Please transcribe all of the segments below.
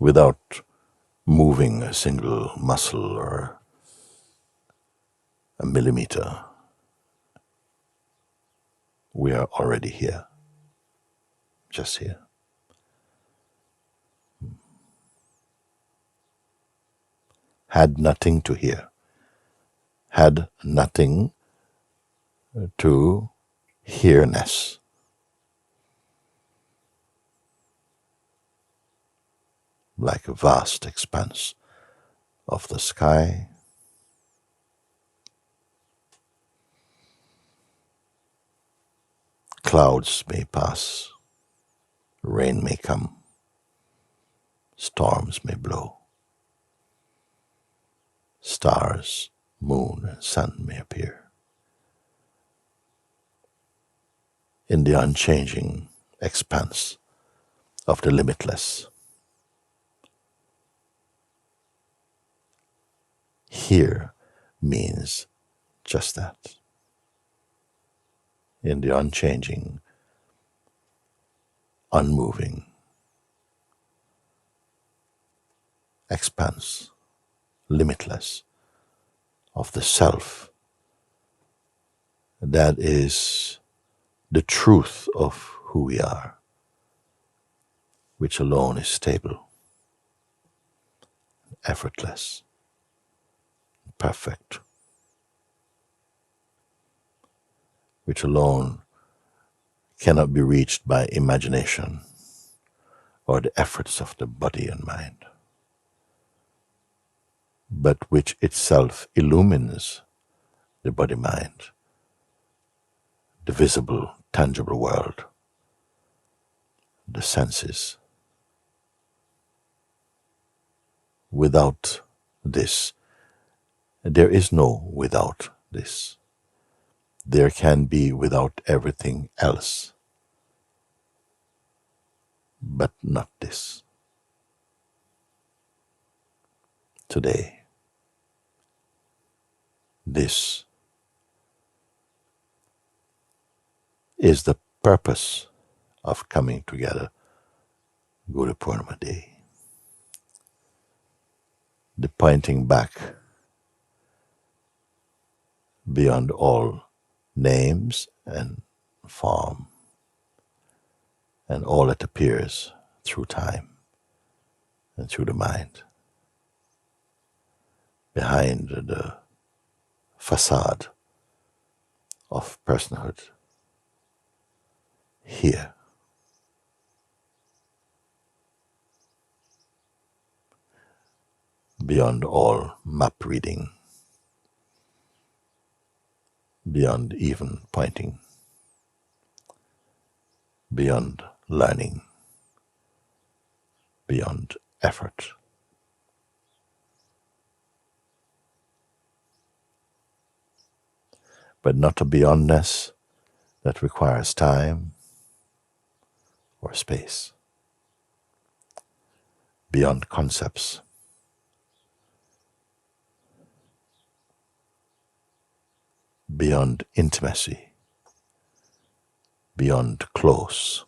without moving a single muscle or a millimeter. We are already here, just here. Had nothing to hear, had nothing to hearness. Like a vast expanse of the sky, clouds may pass, rain may come, storms may blow, stars, moon, and sun may appear. In the unchanging expanse of the limitless, here means just that. In the unchanging, unmoving expanse, limitless of the self, that is the truth of who we are, which alone is stable, effortless, perfect, which alone cannot be reached by imagination or the efforts of the body and mind, but which itself illumines the body-mind, the visible, tangible world, the senses. Without this, there is no without this. There can be without everything else, but not this. Today, this is the purpose of coming together, Guru Purnima Day. The pointing back beyond all names and form and all that appears through time and through the mind, behind the facade of personhood, here. Beyond all map reading, beyond even pointing, beyond learning, beyond effort. But not a beyondness that requires time or space. Beyond concepts. Beyond intimacy, beyond close,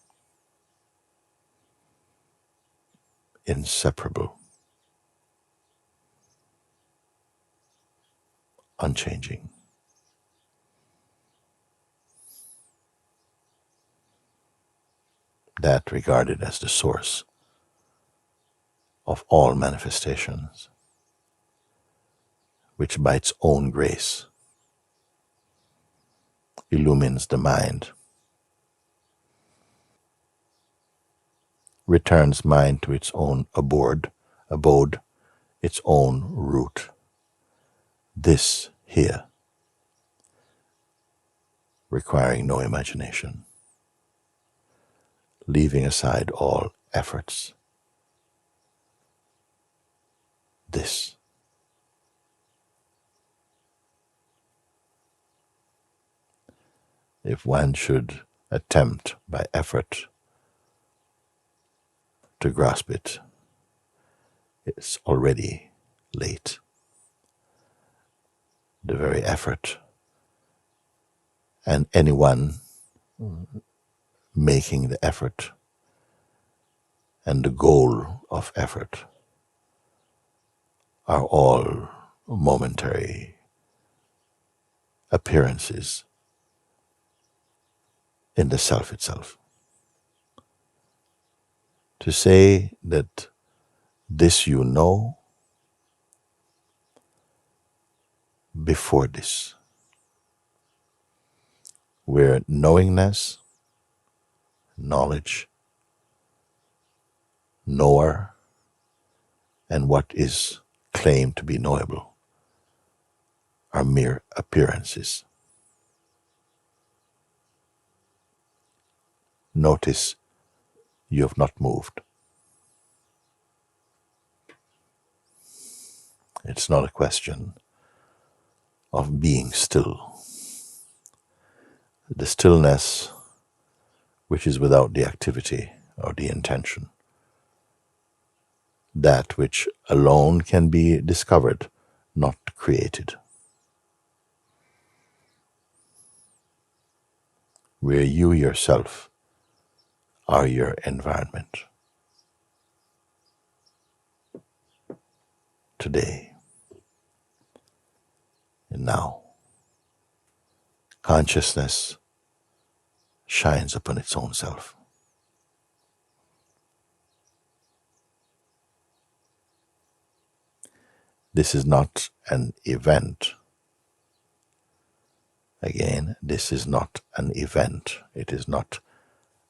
inseparable, unchanging. That regarded as the source of all manifestations, which by its own grace illumines the mind, returns mind to its own abode, its own root. This here, requiring no imagination, leaving aside all efforts. This. If one should attempt by effort to grasp it, it's already late. The very effort, and anyone making the effort and the goal of effort are all momentary appearances in the self itself. To say that this you know before this, where knowingness, knowledge, knower, and what is claimed to be knowable are mere appearances. Notice you have not moved. It's not a question of being still. The stillness which is without the activity or the intention, that which alone can be discovered, not created. Where you yourself are your environment. Today and now, consciousness shines upon its own self. This is not an event. Again, this is not an event. It is not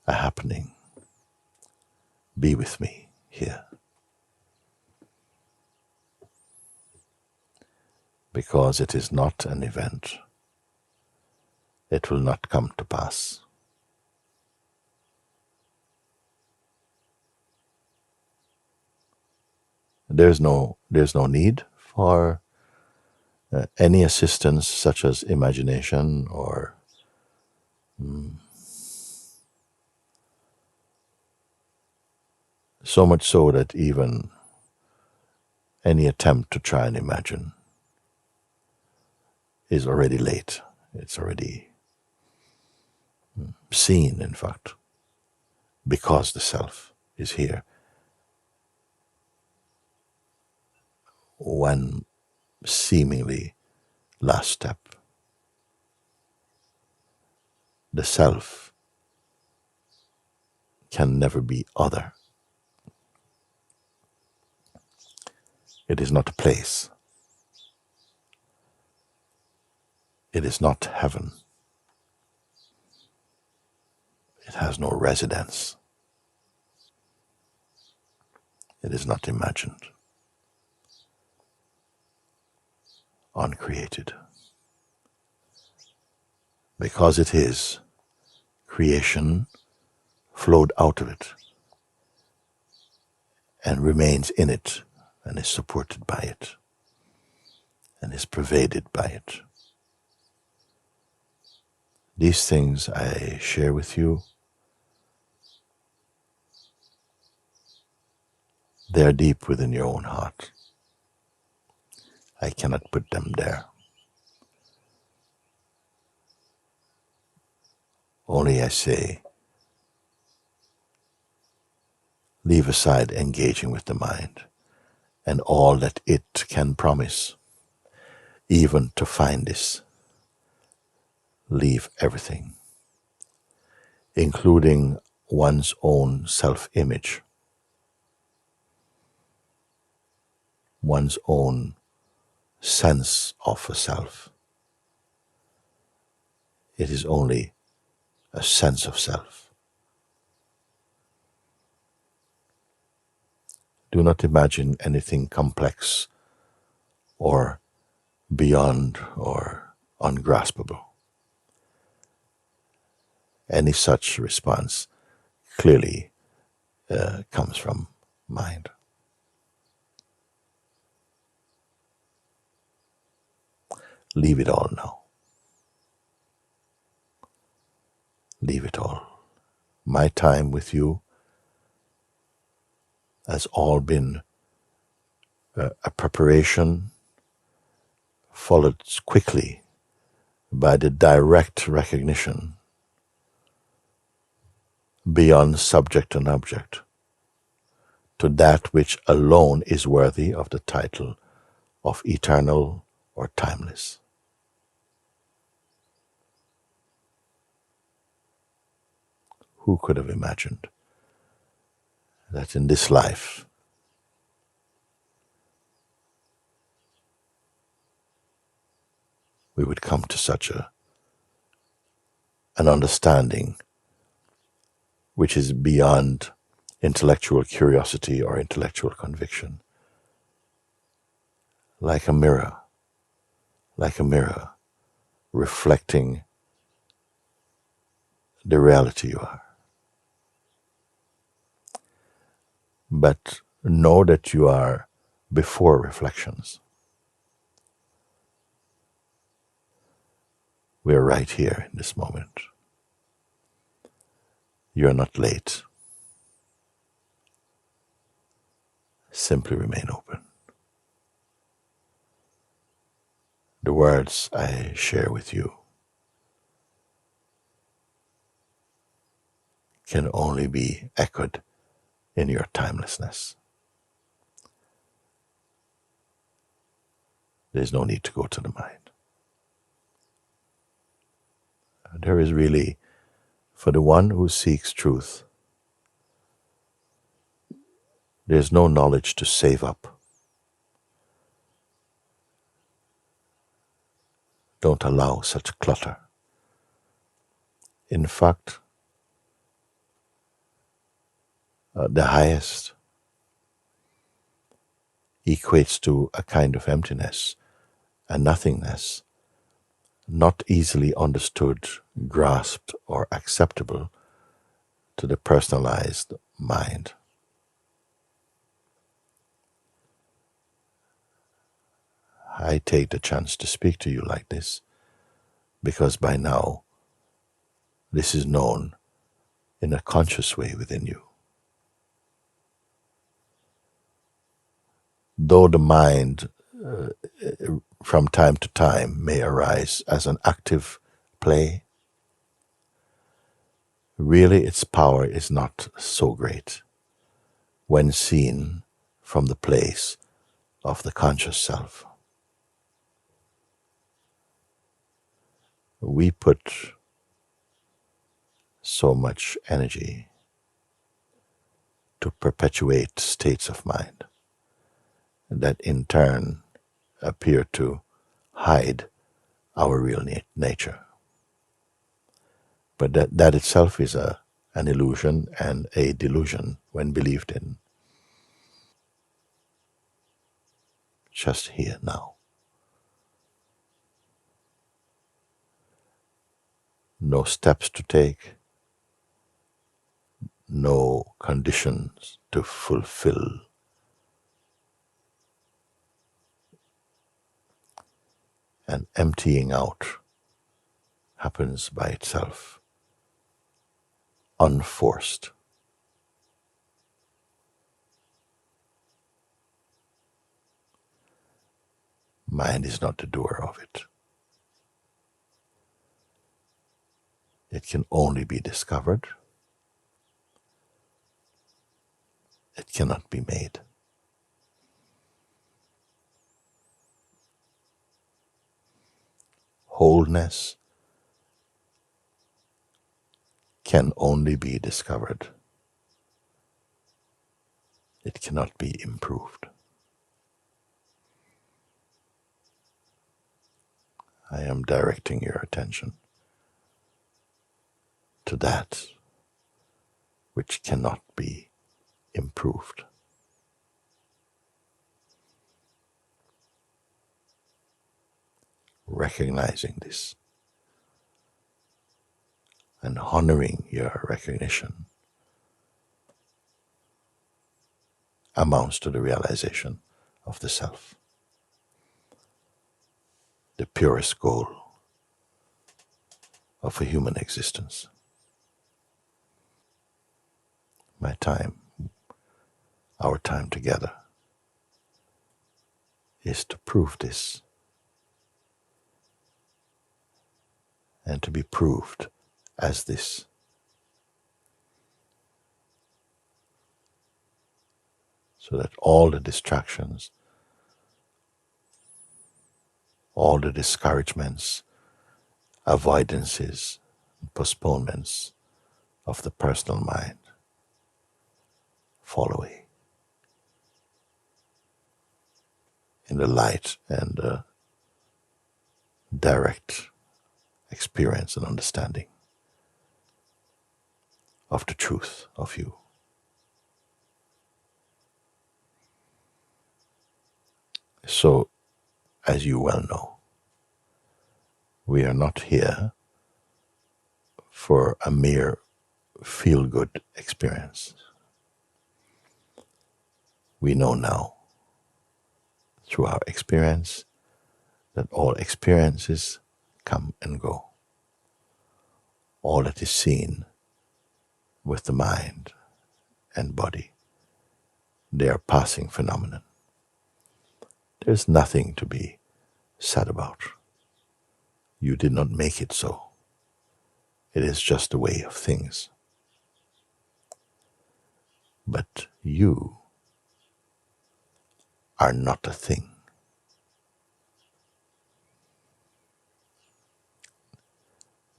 a happening. Be with me here. Because it is not an event, it will not come to pass. There's no need for any assistance such as imagination or so much so that even any attempt to try and imagine is already late. It's already seen, in fact, because the self is here. One seemingly last step. The self can never be other. It is not a place. It is not heaven. It has no residence. It is not imagined, uncreated. Because it is, creation flowed out of it and remains in it and is supported by it and is pervaded by it. These things I share with you. They are deep within your own heart. I cannot put them there. Only I say, leave aside engaging with the mind and all that it can promise, even to find this. Leave everything, including one's own self-image, one's own sense of a self. It is only a sense of self. Do not imagine anything complex or beyond or ungraspable. Any such response clearly comes from mind. Leave it all now. Leave it all. My time with you has all been a preparation followed quickly by the direct recognition beyond subject and object to that which alone is worthy of the title of eternal or timeless. Who could have imagined that in this life we would come to such an understanding which is beyond intellectual curiosity or intellectual conviction, like a mirror reflecting the reality you are. But know that you are before reflections. We are right here in this moment. You are not late. Simply remain open. The words I share with you can only be echoed in your timelessness. There's no need to go to the mind. There is really, for the one who seeks truth, there's no knowledge to save up. Don't allow such clutter. In fact, the highest equates to a kind of emptiness and nothingness, not easily understood, grasped, or acceptable to the personalized mind. I take the chance to speak to you like this because by now this is known in a conscious way within you. Though the mind from time to time may arise as an active play, really its power is not so great when seen from the place of the conscious self. We put so much energy to perpetuate states of mind that in turn appear to hide our real nature. But that itself is an illusion and a delusion when believed in. Just here now. No steps to take, no conditions to fulfill. And emptying out happens by itself, unforced. Mind is not the doer of it. It can only be discovered. It cannot be made. Wholeness can only be discovered. It cannot be improved. I am directing your attention to that which cannot be improved. Recognizing this and honoring your recognition amounts to the realization of the self, the purest goal of a human existence. My time, our time together, is to prove this and to be proved as this. so that all the distractions, all the discouragements, avoidances, postponements of the personal mind fall away in the light and the direct experience and understanding of the truth of you. So, as you well know, we are not here for a mere feel-good experience. We know now, through our experience, that all experiences come and go. All that is seen with the mind and body, they are passing phenomena. There's nothing to be sad about. You did not make it so. It is just a way of things. But you are not a thing.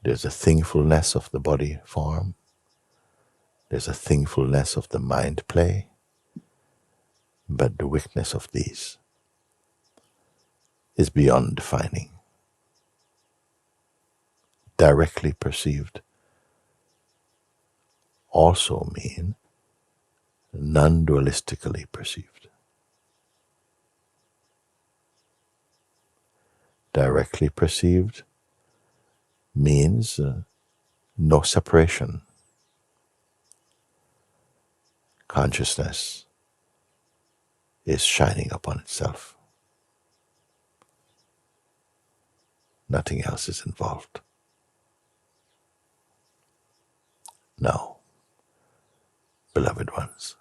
There's a thingfulness of the body form. There's a thingfulness of the mind play. But the weakness of these is beyond defining. Directly perceived also mean non-dualistically perceived. Directly perceived means no separation. Consciousness is shining upon itself. Nothing else is involved. Now, beloved ones,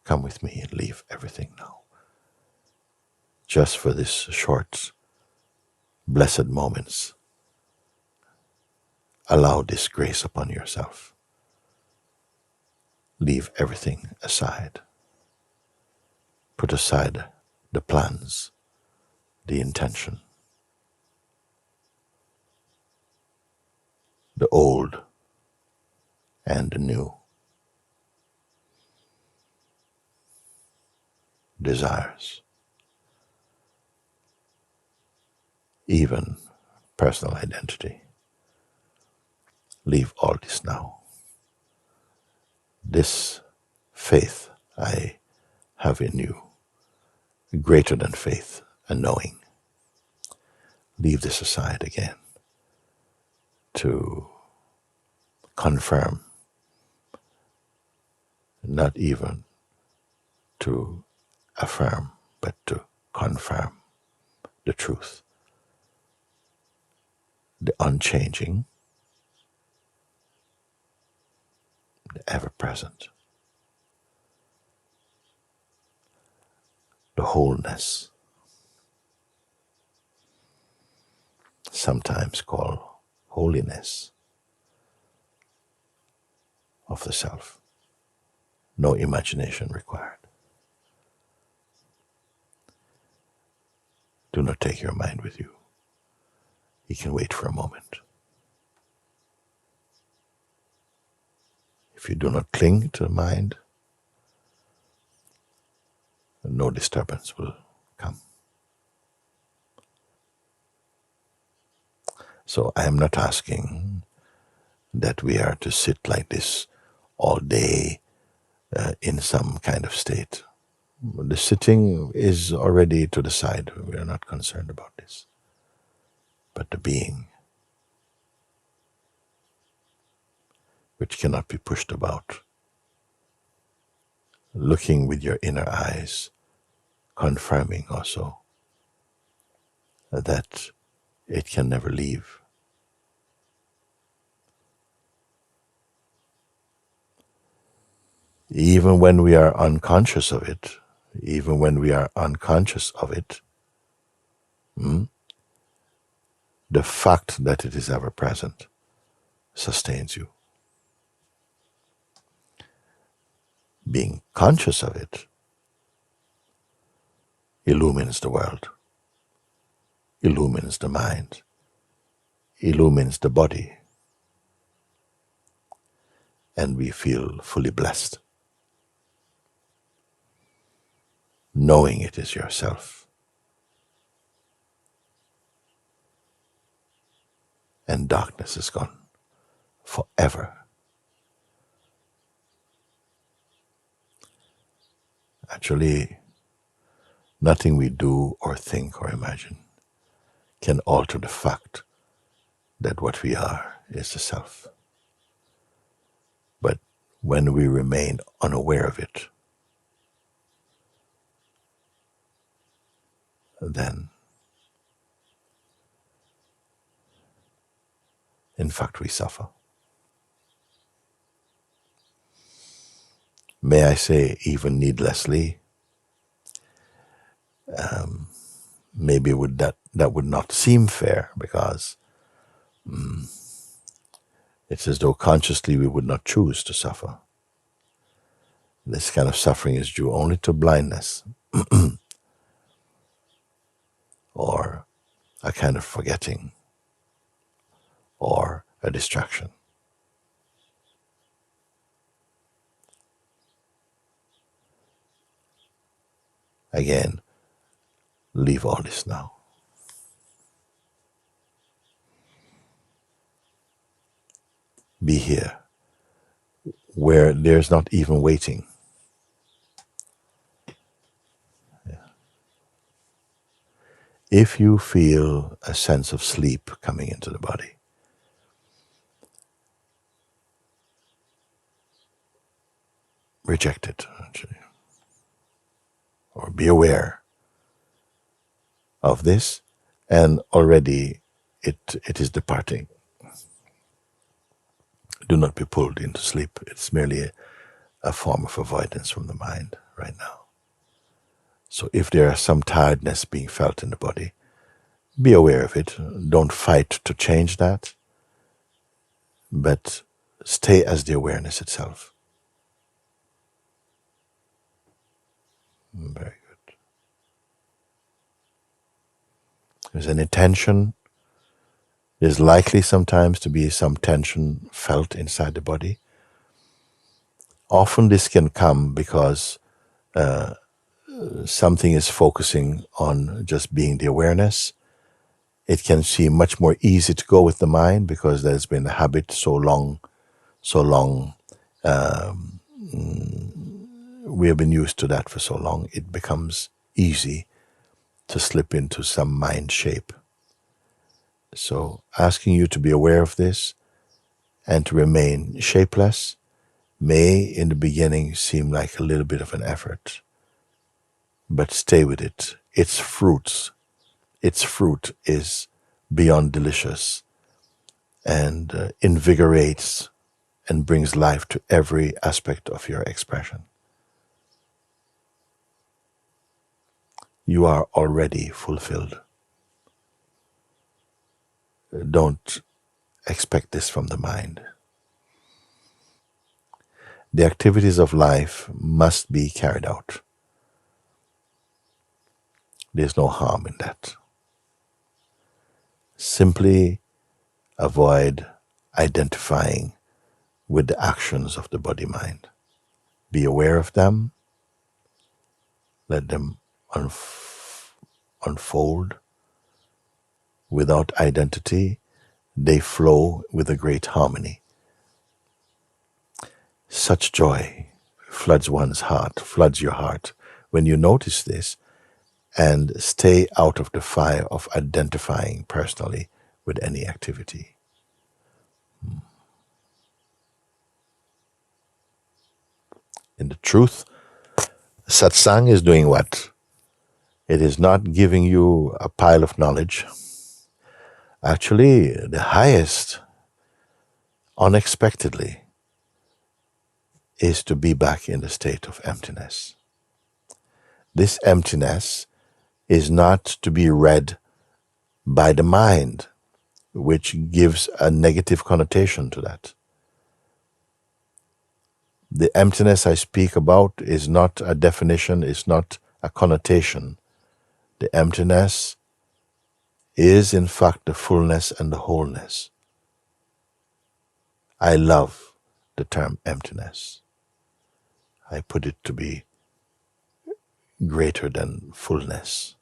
come with me and leave everything now. Just for this short, blessed moments, allow this grace upon yourself. Leave everything aside. Put aside the plans, the intention, the old and the new, desires, even personal identity. Leave all this now. This faith I have in you, greater than faith and knowing. Leave this aside again to confirm, not even to affirm, but to confirm the truth. The unchanging, the ever-present, the wholeness, sometimes called holiness of the self. No imagination required. Do not take your mind with you. You can wait for a moment. If you do not cling to the mind, no disturbance will come. So I am not asking that we are to sit like this all day in some kind of state. The sitting is already to the side. We are not concerned about this. But the being, which cannot be pushed about, looking with your inner eyes, confirming also that it can never leave. Even when we are unconscious of it, the fact that it is ever present sustains you. conscious of it, illumines the world, illumines the mind, illumines the body, and we feel fully blessed, knowing it is yourself. And darkness is gone forever. Actually, nothing we do or think or imagine can alter the fact that what we are is the self. But when we remain unaware of it, then in fact we suffer. May I say, even needlessly, maybe that would not seem fair, because it's as though consciously we would not choose to suffer. This kind of suffering is due only to blindness or a kind of forgetting or a distraction. Again, leave all this now. Be here, where there's not even waiting. Yeah. If you feel a sense of sleep coming into the body, reject it, actually, or be aware of this, and already it is departing. Do not be pulled into sleep. It's merely a form of avoidance from the mind right now. So if there is some tiredness being felt in the body, be aware of it. Don't fight to change that, but stay as the awareness itself. Very good. There's any tension. There's likely sometimes to be some tension felt inside the body. Often this can come because something is focusing on just being the awareness. It can seem much more easy to go with the mind because there's been a habit so long. We have been used to that for so long. It becomes easy to slip into some mind shape. So asking you to be aware of this and to remain shapeless may in the beginning seem like a little bit of an effort, but stay with it. Its fruit is beyond delicious and invigorates and brings life to every aspect of your expression. You are already fulfilled. Don't expect this from the mind. The activities of life must be carried out. There's no harm in that. Simply avoid identifying with the actions of the body-mind. Be aware of them. Let them unfold. Without identity, they flow with a great harmony. Such joy floods one's heart, floods your heart when you notice this, and stay out of the fire of identifying personally with any activity. In the truth, satsang is doing what? It is not giving you a pile of knowledge. Actually, the highest, unexpectedly, is to be back in the state of emptiness. This emptiness is not to be read by the mind, which gives a negative connotation to that. The emptiness I speak about is not a definition, is not a connotation. The emptiness is in fact the fullness and the wholeness. I love the term emptiness. I put it to be greater than fullness,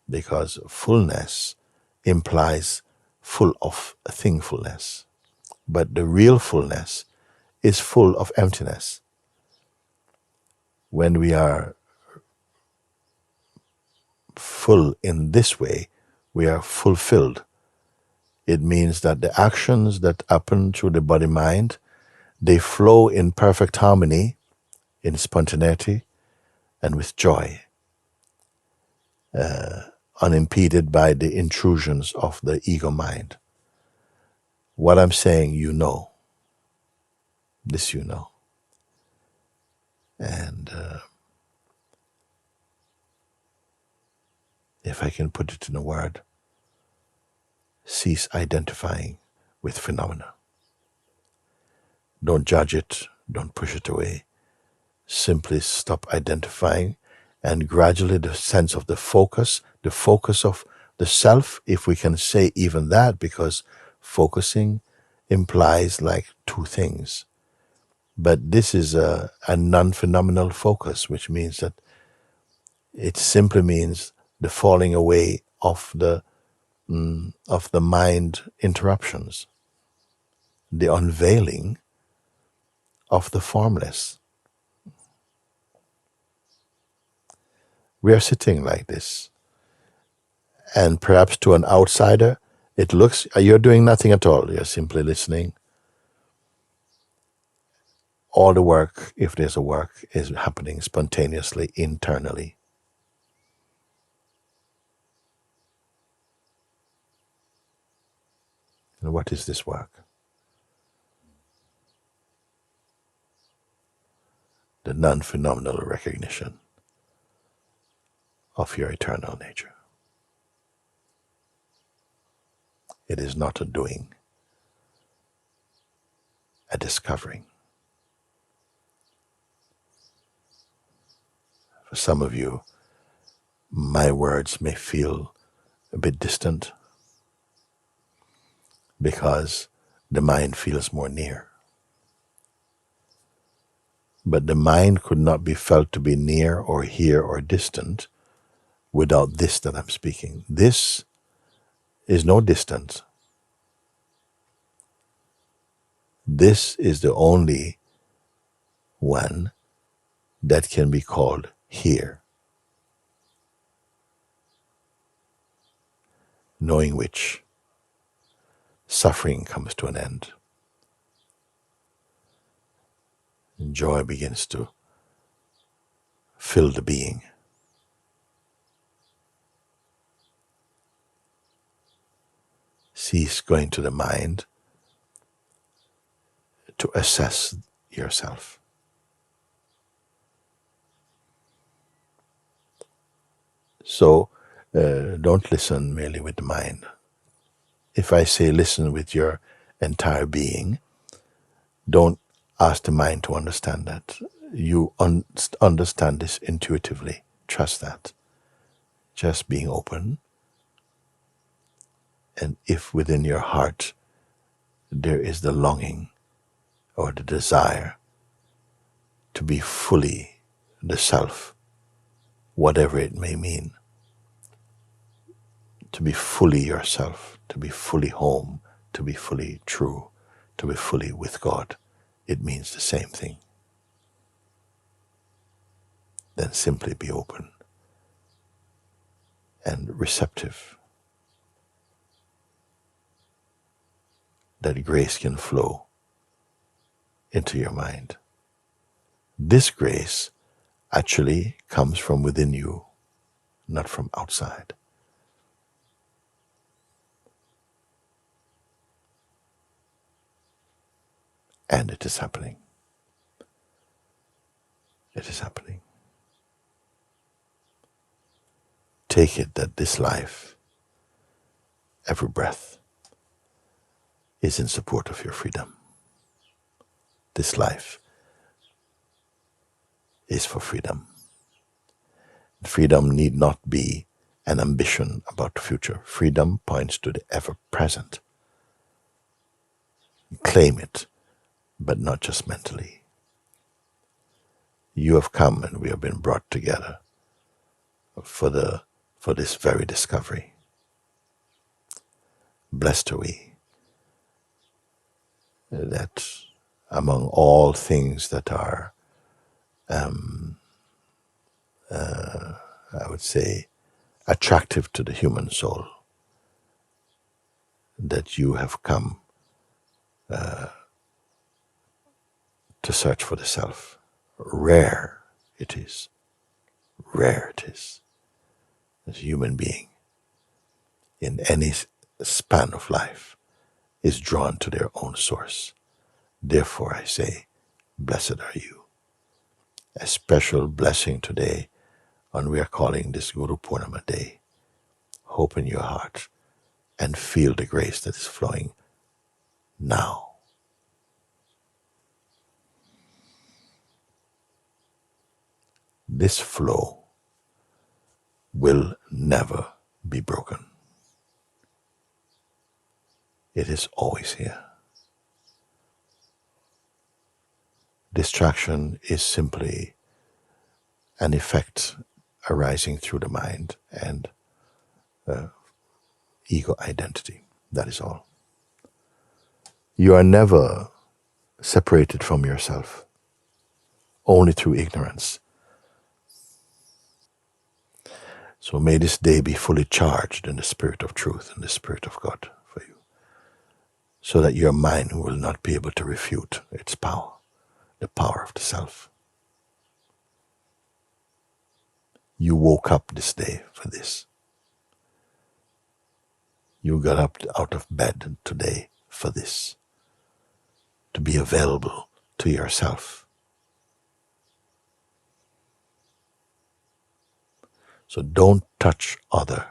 because fullness implies full of thingfulness, but the real fullness is full of emptiness. When we are full in this way, we are fulfilled. It means that the actions that happen through the body-mind, they flow in perfect harmony, in spontaneity, and with joy, unimpeded by the intrusions of the ego mind. What I'm saying, you know. This you know. And if I can put it in a word, cease identifying with phenomena. Don't judge it, don't push it away. Simply stop identifying, and gradually the sense of the focus of the self, if we can say even that, because focusing implies like two things. But this is a non-phenomenal focus, which means that it simply means the falling away of the mind interruptions, the unveiling of the formless. We are sitting like this, and perhaps to an outsider, it looks, you're doing nothing at all. You're simply listening. All the work, if there's a work, is happening spontaneously, internally. And what is this work? The non-phenomenal recognition of your eternal nature. It is not a doing, a discovering. For some of you, my words may feel a bit distant because the mind feels more near. But the mind could not be felt to be near or here or distant without this that I'm speaking. This is no distance. This is the only one that can be called here, knowing which suffering comes to an end. And joy begins to fill the being. Cease going to the mind to assess yourself. So don't listen merely with the mind. If I say listen with your entire being, don't ask the mind to understand that. You understand this intuitively. Trust that. Just being open. And if within your heart there is the longing or the desire to be fully the self, whatever it may mean, to be fully yourself, to be fully home, to be fully true, to be fully with God, it means the same thing. Then simply be open and receptive, that grace can flow into your mind. This grace actually comes from within you, not from outside. And it is happening. It is happening. Take it that this life, every breath, is in support of your freedom. This life is for freedom. Freedom need not be an ambition about the future. Freedom points to the ever-present. Claim it, but not just mentally. You have come and we have been brought together for this very discovery. Blessed are we that among all things that are, I would say, attractive to the human soul, that you have come to search for the self. Rare it is as a human being in any span of life is drawn to their own source. Therefore I say, blessed are you. A special blessing today, and we are calling this Guru Purnima day. Hope in your heart and feel the grace that is flowing now. This flow will never be broken. It is always here. Distraction is simply an effect arising through the mind and ego identity. That is all. You are never separated from yourself, only through ignorance. So may this day be fully charged in the spirit of truth and the spirit of God for you, so that your mind will not be able to refute its power, the power of the self. You woke up this day for this. You got up out of bed today for this, to be available to yourself. So don't touch other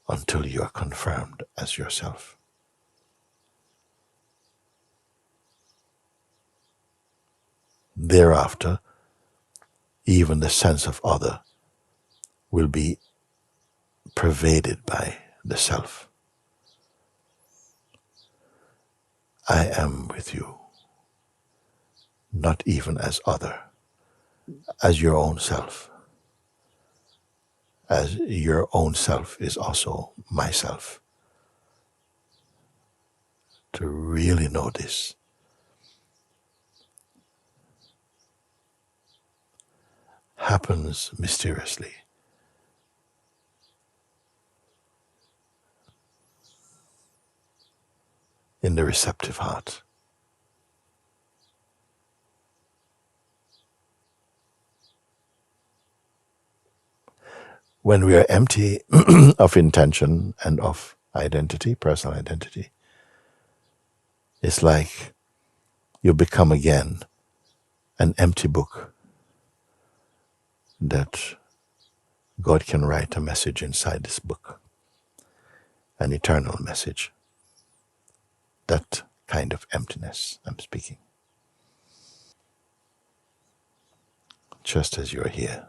until you are confirmed as yourself. Thereafter, even the sense of other will be pervaded by the self. I am with you, not even as other, as your own self. As your own self is also myself. To really know this, happens mysteriously. In the receptive heart. When we are empty of intention and of identity, personal identity, it's like you become again an empty book that God can write a message inside this book, an eternal message. That kind of emptiness I'm speaking. Just as you're here,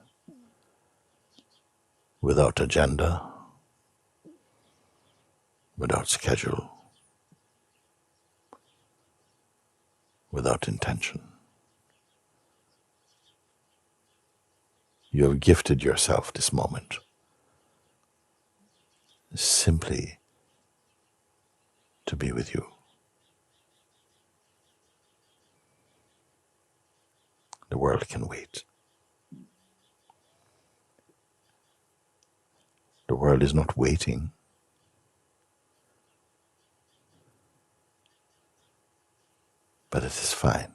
without agenda, without schedule, without intention. You have gifted yourself this moment simply to be with you. The world can wait. The world is not waiting. But it is fine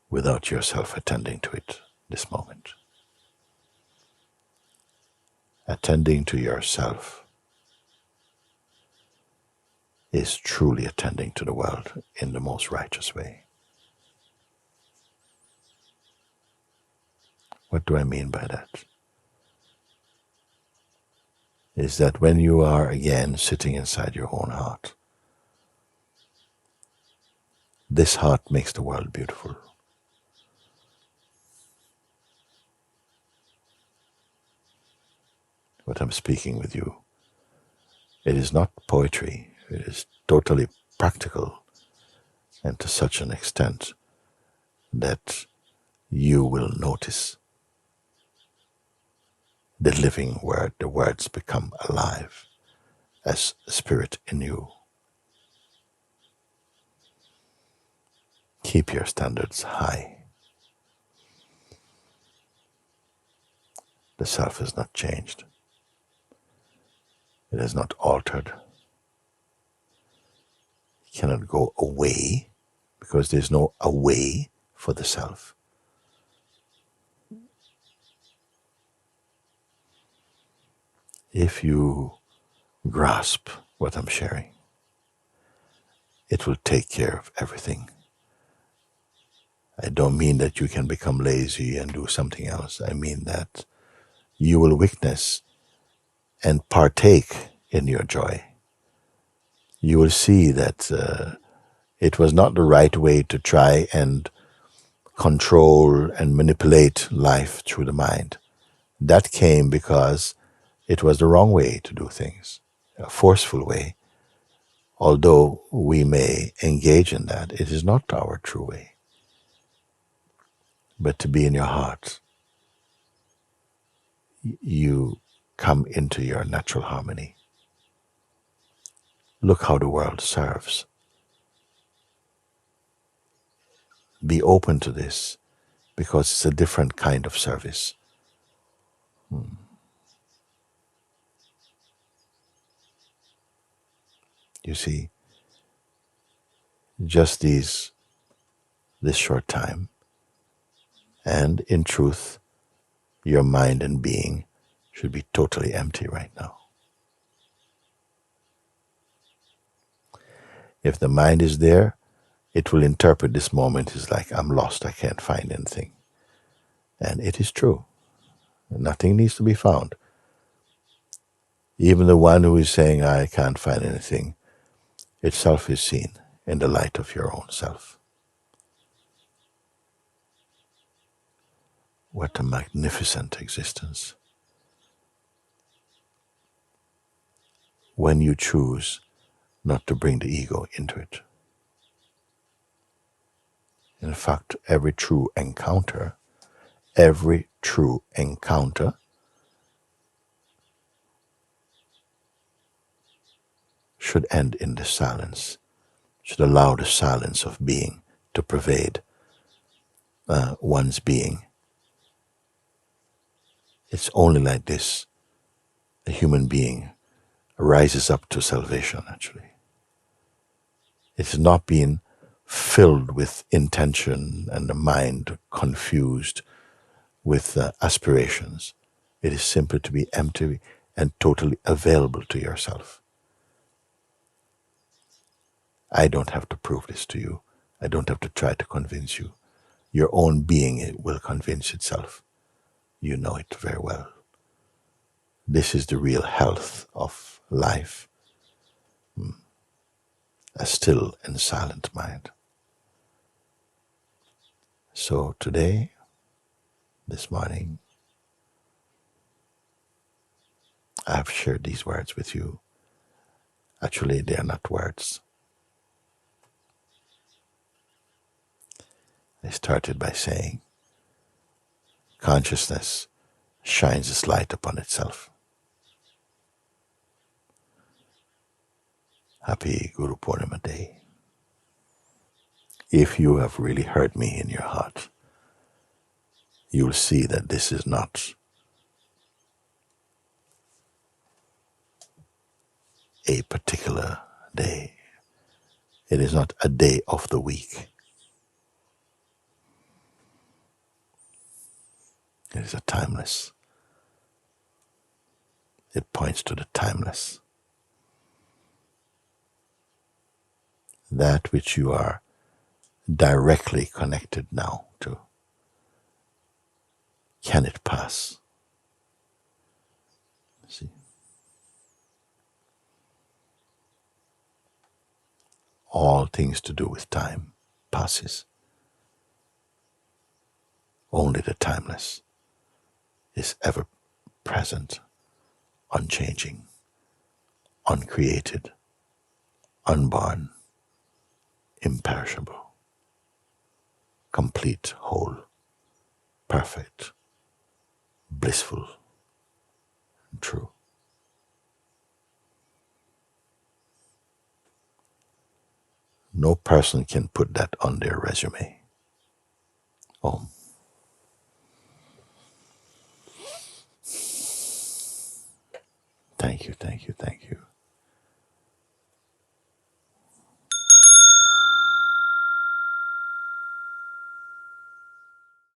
without yourself attending to it this moment. Attending to yourself is truly attending to the world in the most righteous way. What do I mean by that? Is that when you are again sitting inside your own heart, this heart makes the world beautiful. what I'm speaking with you. It is not poetry. It is totally practical, and to such an extent that you will notice the living word, the words become alive as spirit in you. Keep your standards high. The self is not changed. It is not altered. It cannot go away because there's no away for the self. If you grasp what I'm sharing, it will take care of everything. I don't mean that you can become lazy and do something else. I mean that you will witness and partake in your joy. You will see that it was not the right way to try and control and manipulate life through the mind. That came because it was the wrong way to do things, a forceful way. Although we may engage in that, it is not our true way. But to be in your heart, you come into your natural harmony. Look how the world serves. Be open to this because it's a different kind of service. You see, just this short time, and in truth, your mind and being should be totally empty right now. If the mind is there, it will interpret this moment as like, I'm lost, I can't find anything. And it is true. Nothing needs to be found. Even the one who is saying, I can't find anything, itself is seen in the light of your own self. What a magnificent existence. When you choose not to bring the ego into it. In fact, every true encounter should end in the silence, should allow the silence of being to pervade one's being. It's only like this a human being rises up to salvation, actually. It's not being filled with intention and the mind confused with aspirations. It is simply to be empty and totally available to yourself. I don't have to prove this to you. I don't have to try to convince you. Your own being will convince itself. You know it very well. This is the real health of life. A still and silent mind. So today, this morning, I have shared these words with you. Actually, they are not words. I started by saying, consciousness shines its light upon itself. Happy Guru Purnima Day. If you have really heard me in your heart, you will see that this is not a particular day. It is not a day of the week. It is a timeless. It points to the timeless. That which you are directly connected now to. Can it pass? See? All things to do with time passes. Only the timeless is ever present, unchanging, uncreated, unborn, imperishable, complete, whole, perfect, blissful, and true. No person can put that on their resume. Oh, thank you, thank you, thank you.